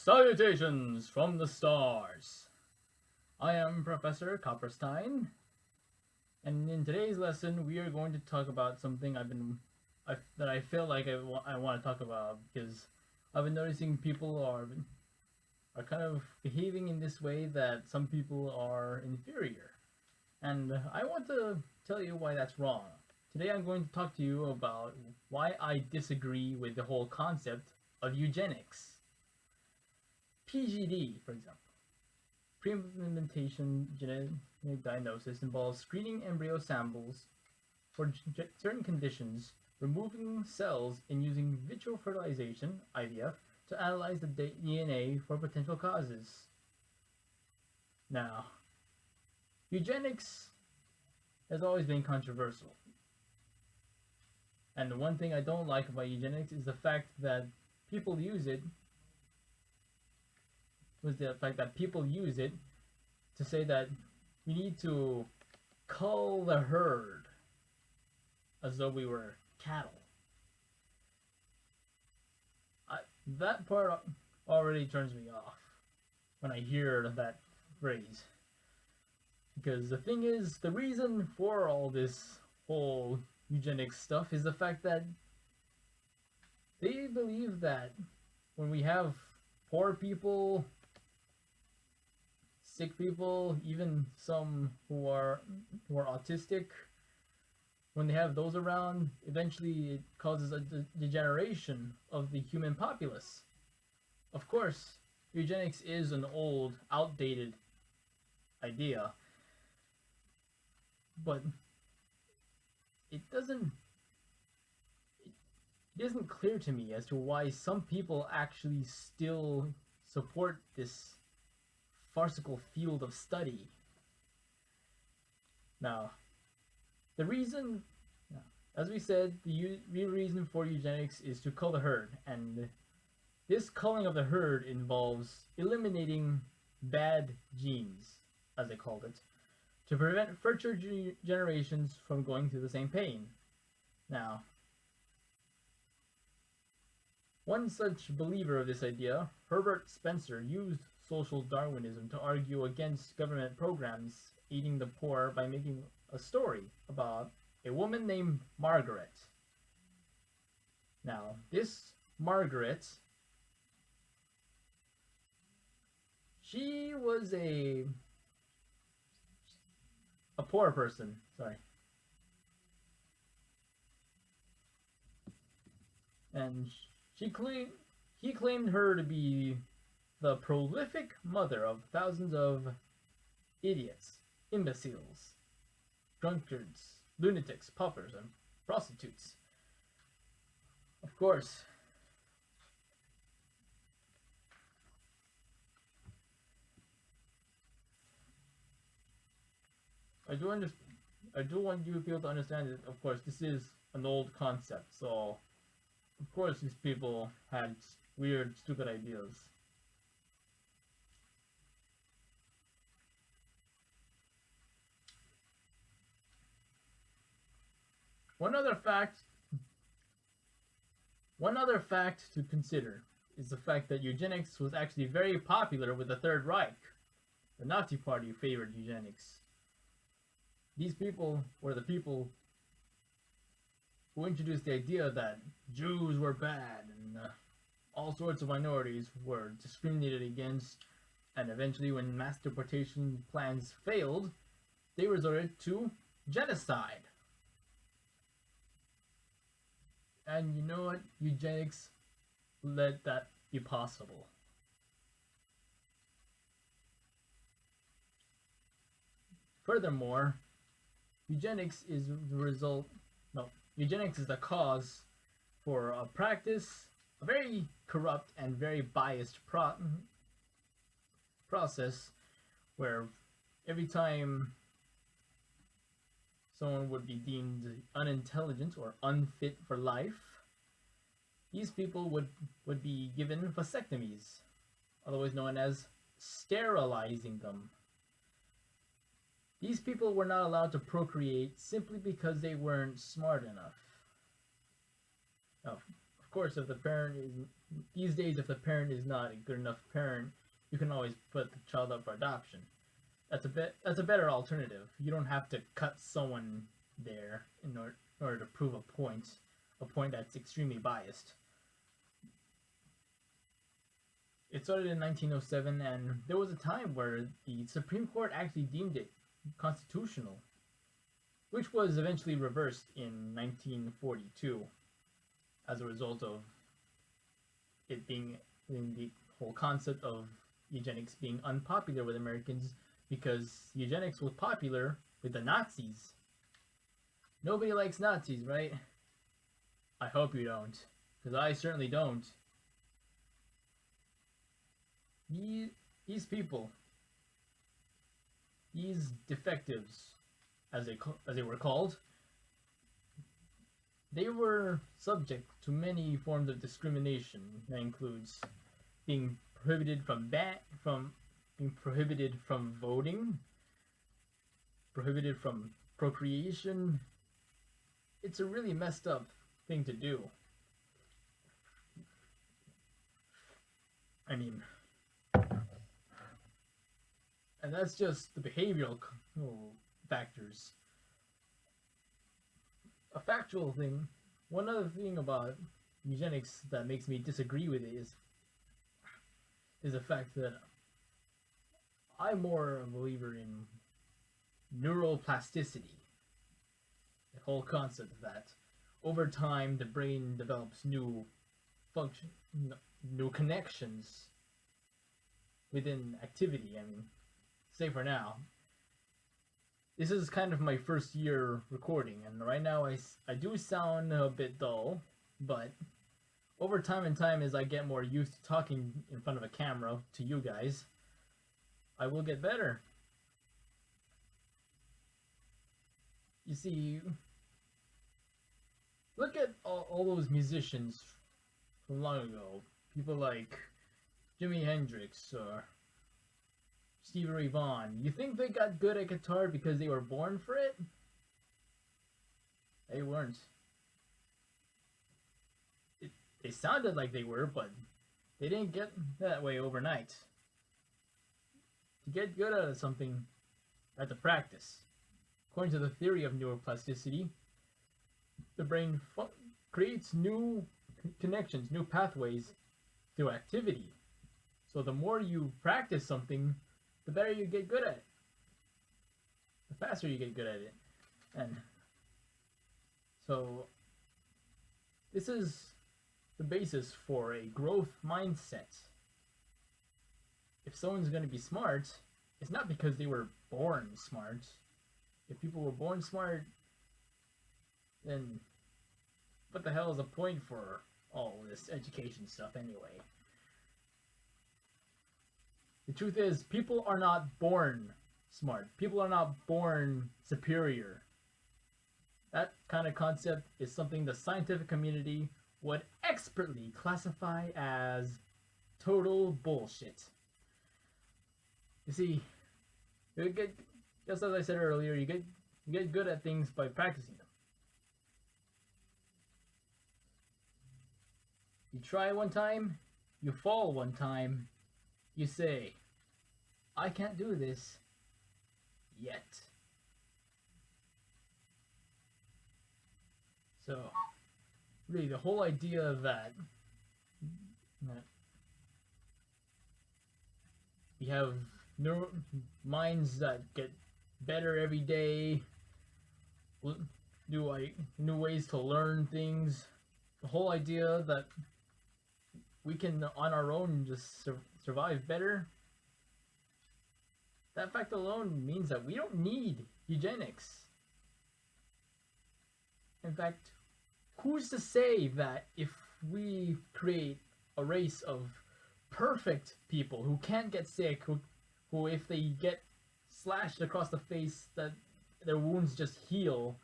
Salutations from the stars! I am Professor Copperstein, and in today's lesson we are going to talk about something that I feel like I want to talk about because I've been noticing people are kind of behaving in this way that some people are inferior, and I want to tell you why that's wrong. Today I'm going to talk to you about why I disagree with the whole concept of eugenics. PGD, for example. Pre-implantation genetic diagnosis involves screening embryo samples for certain conditions, removing cells, and using vitro fertilization (IVF) to analyze the DNA for potential causes. Now, eugenics has always been controversial. And the one thing I don't like about eugenics is the fact that people use it to say that we need to cull the herd as though we were cattle. That part already turns me off when I hear that phrase. Because the thing is, the reason for all this whole eugenics stuff is the fact that they believe that when we have poor people, sick people, even some who are autistic, when they have those around, eventually it causes a degeneration of the human populace. Of course, eugenics is an old, outdated idea, but it isn't clear to me as to why some people actually still support this farcical field of study. Now, the reason, as we said, the real reason for eugenics is to cull the herd, and this culling of the herd involves eliminating bad genes, as they called it, to prevent future generations from going through the same pain. Now, one such believer of this idea, Herbert Spencer, used social Darwinism to argue against government programs aiding the poor by making a story about a woman named Margaret. Now, this Margaret, she was a poor person, and he claimed her to be the prolific mother of thousands of idiots, imbeciles, drunkards, lunatics, paupers, and prostitutes. Of course, I do want you people to understand that, of course, this is an old concept, so of course these people had weird, stupid ideas. One other fact to consider is the fact that eugenics was actually very popular with the Third Reich. The Nazi Party favored eugenics. These people were the people who introduced the idea that Jews were bad and all sorts of minorities were discriminated against, and eventually when mass deportation plans failed, they resorted to genocide. And you know what? Eugenics let that be possible. Furthermore, eugenics is the cause for a very corrupt and very biased process where every time someone would be deemed unintelligent or unfit for life, these people would be given vasectomies, otherwise known as sterilizing them. These people were not allowed to procreate simply because they weren't smart enough. Now, of course, if the parent is these days, if the parent is not a good enough parent, you can always put the child up for adoption. That's a better alternative. You don't have to cut someone there in order to prove a point that's extremely biased. It started in 1907, and there was a time where the Supreme Court actually deemed it constitutional, which was eventually reversed in 1942 as a result of it being in the whole concept of eugenics being unpopular with Americans, because eugenics was popular with the Nazis. Nobody likes Nazis, right? I hope you don't, because I certainly don't. These people, these defectives, as they were called, they were subject to many forms of discrimination. That includes being prohibited from being prohibited from voting, prohibited from procreation. It's a really messed up thing to do. I mean, and that's just the behavioral factors. A factual thing, one other thing about eugenics that makes me disagree with it is the fact that I'm more a believer in neuroplasticity. The whole concept that over time the brain develops new connections within activity. I mean, say for now, this is kind of my first year recording, and right now I do sound a bit dull, but over time and time, as I get more used to talking in front of a camera to you guys, I will get better. You see, look at all those musicians from long ago. People like Jimi Hendrix or Stevie Ray Vaughan. You think they got good at guitar because they were born for it? They weren't. They sounded like they were, but they didn't get that way overnight. To get good at something, you have to practice. According to the theory of neuroplasticity, the brain creates new connections, new pathways through activity. So the more you practice something, the better you get good at it. The faster you get good at it. And so this is the basis for a growth mindset. If someone's going to be smart, it's not because they were born smart. If people were born smart, then what the hell is the point for all this education stuff anyway? The truth is, people are not born smart. People are not born superior. That kind of concept is something the scientific community would expertly classify as total bullshit. You see, just as I said earlier, you get good at things by practicing them. You try one time, you fall one time, you say, I can't do this yet. So, really, the whole idea that we have minds that get better every day, new ways to learn things, the whole idea that we can on our own just survive better, that fact alone means that we don't need eugenics. In fact, who's to say that if we create a race of perfect people who can't get sick, who if they get slashed across the face, that their wounds just heal,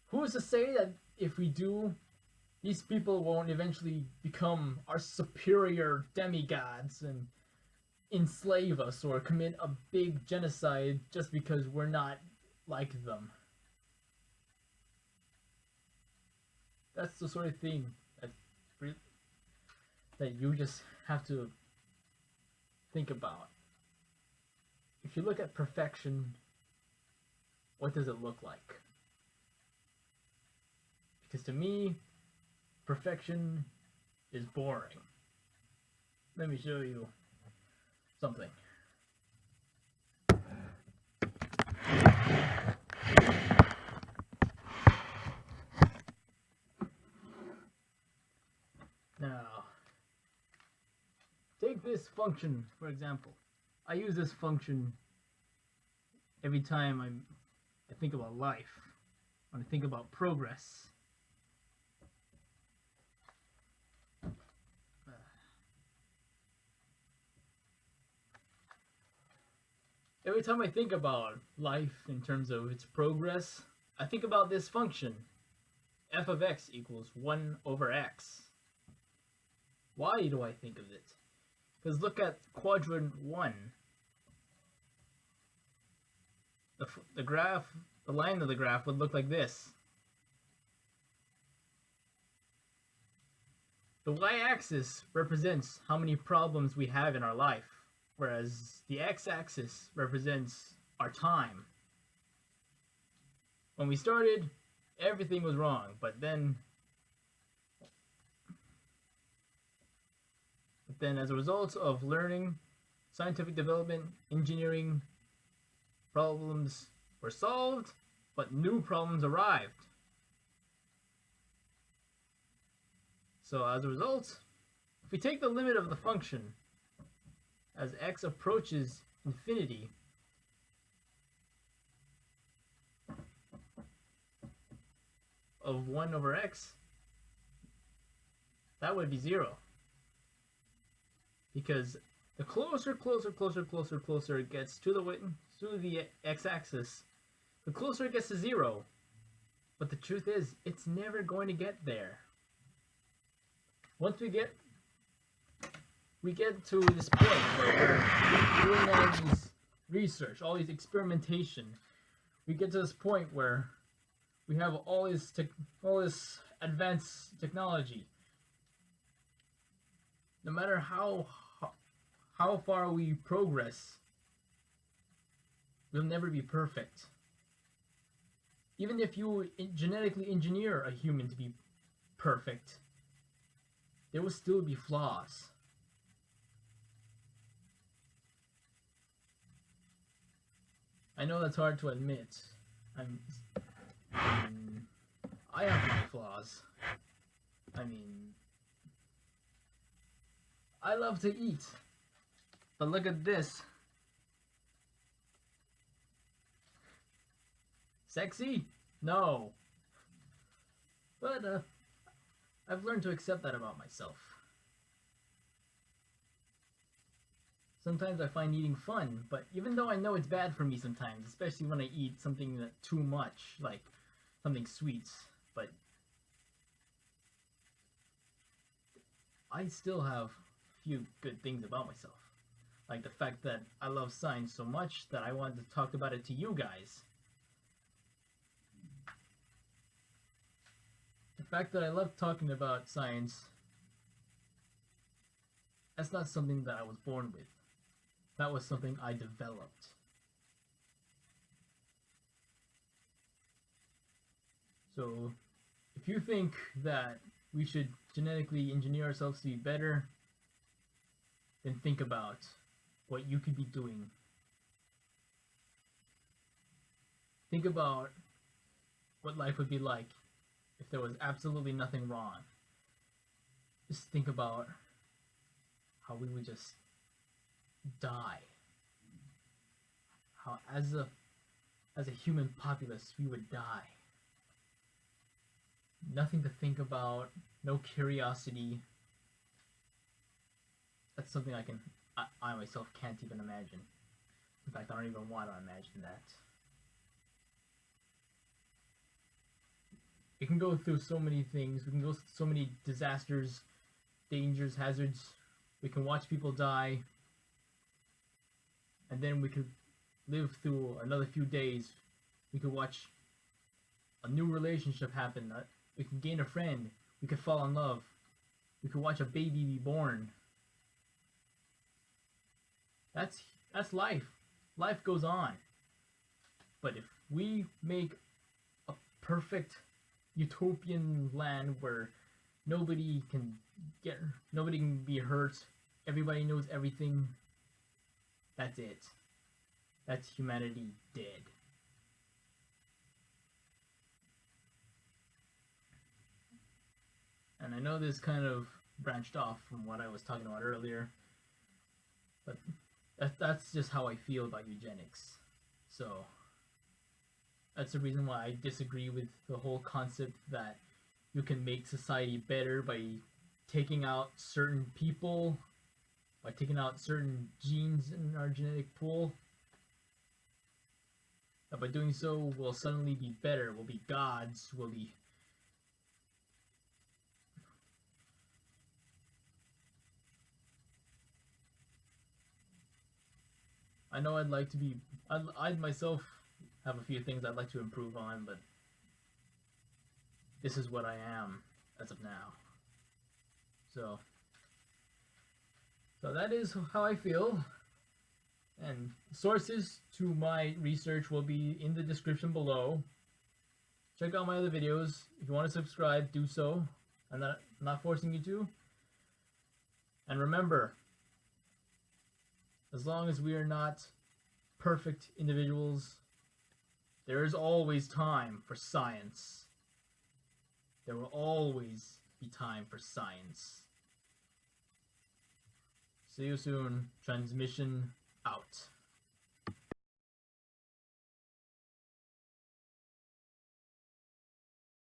who's to say that if we do, these people won't eventually become our superior demigods and enslave us or commit a big genocide just because we're not like them? That's the sort of thing that that you just have to think about. If you look at perfection, what does it look like? Because to me, perfection is boring. Let me show you something. Now, take this function, for example. I use this function every time I think about life, when I think about progress. Every time I think about life in terms of its progress, I think about this function. F of x equals 1 over x. Why do I think of it? Because look at quadrant 1. The graph, the line of the graph would look like this. The y-axis represents how many problems we have in our life, whereas the x-axis represents our time. When we started, everything was wrong, but then as a result of learning, scientific development, engineering, problems were solved, but new problems arrived. So as a result, if we take the limit of the function as x approaches infinity, of 1 over x, that would be 0. Because the closer it gets to the x-axis, the closer it gets to 0. But the truth is, it's never going to get there. Once we get to this point where we're doing all these research, all these experimentation, we get to this point where we have all this advanced technology. No matter how far we progress, we'll never be perfect. Even if you genetically engineer a human to be perfect, there will still be flaws. I know that's hard to admit. I have my flaws. I love to eat. But look at this. Sexy? No. But I've learned to accept that about myself. Sometimes I find eating fun, but even though I know it's bad for me sometimes, especially when I eat something too much, like something sweet, but I still have a few good things about myself. Like the fact that I love science so much that I wanted to talk about it to you guys. The fact that I love talking about science, that's not something that I was born with. That was something I developed. So, if you think that we should genetically engineer ourselves to be better, then think about what you could be doing. Think about what life would be like if there was absolutely nothing wrong. Just think about how we would just die. How as a human populace we would die. Nothing to think about, no curiosity. That's something I myself can't even imagine. In fact, I don't even want to imagine that. We can go through so many things. We can go through so many disasters, dangers, hazards. We can watch people die. And then we could live through another few days. We could watch a new relationship happen. We can gain a friend. We could fall in love. We could watch a baby be born. That's life. Life goes on. But if we make a perfect utopian land where nobody can be hurt, everybody knows everything, that's it. That's humanity dead. And I know this kind of branched off from what I was talking about earlier, but that's just how I feel about eugenics. So that's the reason why I disagree with the whole concept that you can make society better by taking out certain people, by taking out certain genes in our genetic pool. That by doing so, we'll suddenly be better, we'll be gods, we'll be... I know I'd like to be... I'd myself have a few things I'd like to improve on, but this is what I am as of now. So that is how I feel. And sources to my research will be in the description below. Check out my other videos. If you want to subscribe, do so. I'm not forcing you to. And remember, as long as we are not perfect individuals, there is always time for science. There will always be time for science. See you soon. Transmission out.